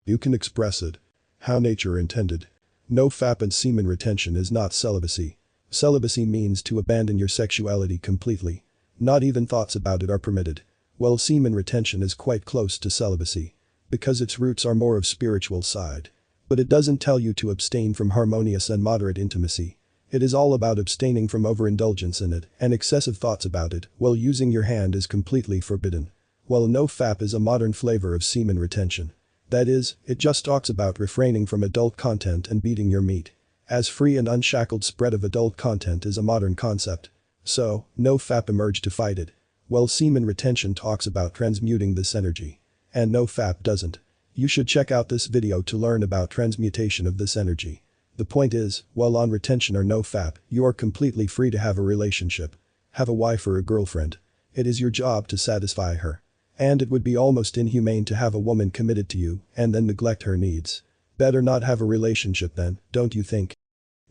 You can express it. How nature intended. Nofap and semen retention is not celibacy. Celibacy means to abandon your sexuality completely. Not even thoughts about it are permitted. Well, semen retention is quite close to celibacy. Because its roots are more of spiritual side. But it doesn't tell you to abstain from harmonious and moderate intimacy. It is all about abstaining from overindulgence in it and excessive thoughts about it, while using your hand is completely forbidden. Well, nofap is a modern flavor of semen retention. That is, it just talks about refraining from adult content and beating your meat. As free and unshackled spread of adult content is a modern concept. So, nofap emerged to fight it. Well, semen retention talks about transmuting this energy. And nofap doesn't. You should check out this video to learn about transmutation of this energy. The point is, while on retention or nofap, you are completely free to have a relationship. Have a wife or a girlfriend. It is your job to satisfy her. And it would be almost inhumane to have a woman committed to you and then neglect her needs. Better not have a relationship then, don't you think?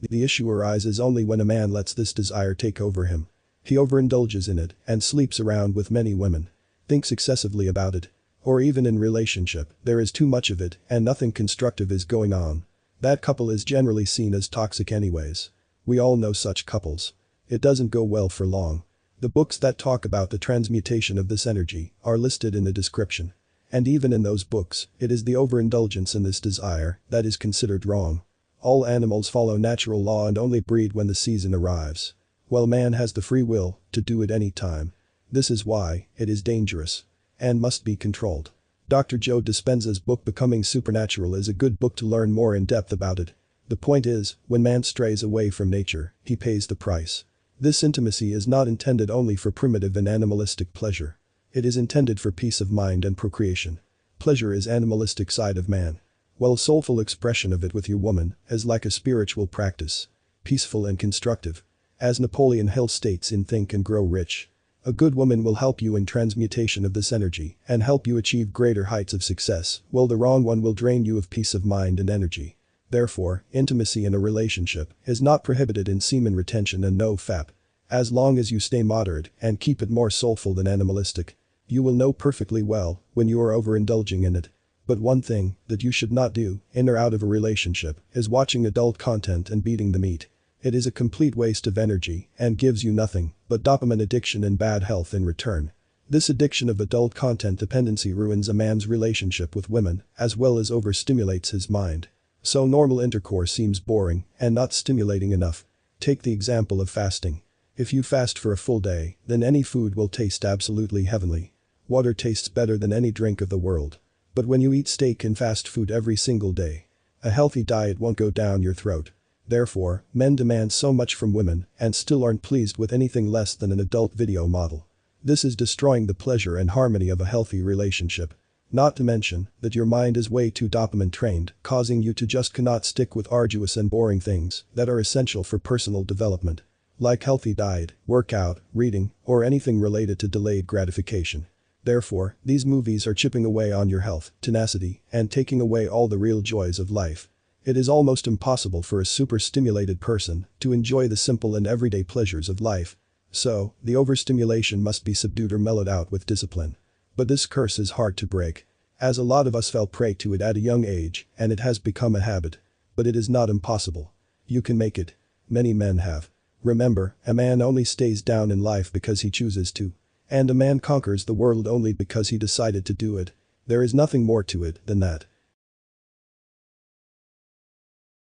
The issue arises only when a man lets this desire take over him. He overindulges in it and sleeps around with many women. Thinks excessively about it. Or even in relationship, there is too much of it and nothing constructive is going on. That couple is generally seen as toxic anyways. We all know such couples. It doesn't go well for long. The books that talk about the transmutation of this energy are listed in the description. And even in those books, it is the overindulgence in this desire that is considered wrong. All animals follow natural law and only breed when the season arrives. Well, man has the free will to do it any time. This is why it is dangerous. And must be controlled. Dr. Joe Dispenza's book Becoming Supernatural is a good book to learn more in depth about it. The point is, when man strays away from nature, he pays the price. This intimacy is not intended only for primitive and animalistic pleasure. It is intended for peace of mind and procreation. Pleasure is animalistic side of man. While soulful expression of it with your woman is like a spiritual practice. Peaceful and constructive. As Napoleon Hill states in Think and Grow Rich. A good woman will help you in transmutation of this energy and help you achieve greater heights of success, while the wrong one will drain you of peace of mind and energy. Therefore, intimacy in a relationship is not prohibited in semen retention and nofap. As long as you stay moderate and keep it more soulful than animalistic. You will know perfectly well when you are overindulging in it. But one thing that you should not do, in or out of a relationship, is watching adult content and beating the meat. It is a complete waste of energy and gives you nothing but dopamine addiction and bad health in return. This addiction of adult content dependency ruins a man's relationship with women as well as overstimulates his mind. So normal intercourse seems boring and not stimulating enough. Take the example of fasting. If you fast for a full day, then any food will taste absolutely heavenly. Water tastes better than any drink of the world. But when you eat steak and fast food every single day, a healthy diet won't go down your throat. Therefore, men demand so much from women and still aren't pleased with anything less than an adult video model. This is destroying the pleasure and harmony of a healthy relationship. Not to mention that your mind is way too dopamine trained, causing you to just cannot stick with arduous and boring things that are essential for personal development. Like healthy diet, workout, reading, or anything related to delayed gratification. Therefore, these movies are chipping away on your health, tenacity, and taking away all the real joys of life. It is almost impossible for a super-stimulated person to enjoy the simple and everyday pleasures of life. So, the overstimulation must be subdued or mellowed out with discipline. But this curse is hard to break. As a lot of us fell prey to it at a young age, and it has become a habit. But it is not impossible. You can make it. Many men have. Remember, a man only stays down in life because he chooses to. And a man conquers the world only because he decided to do it. There is nothing more to it than that.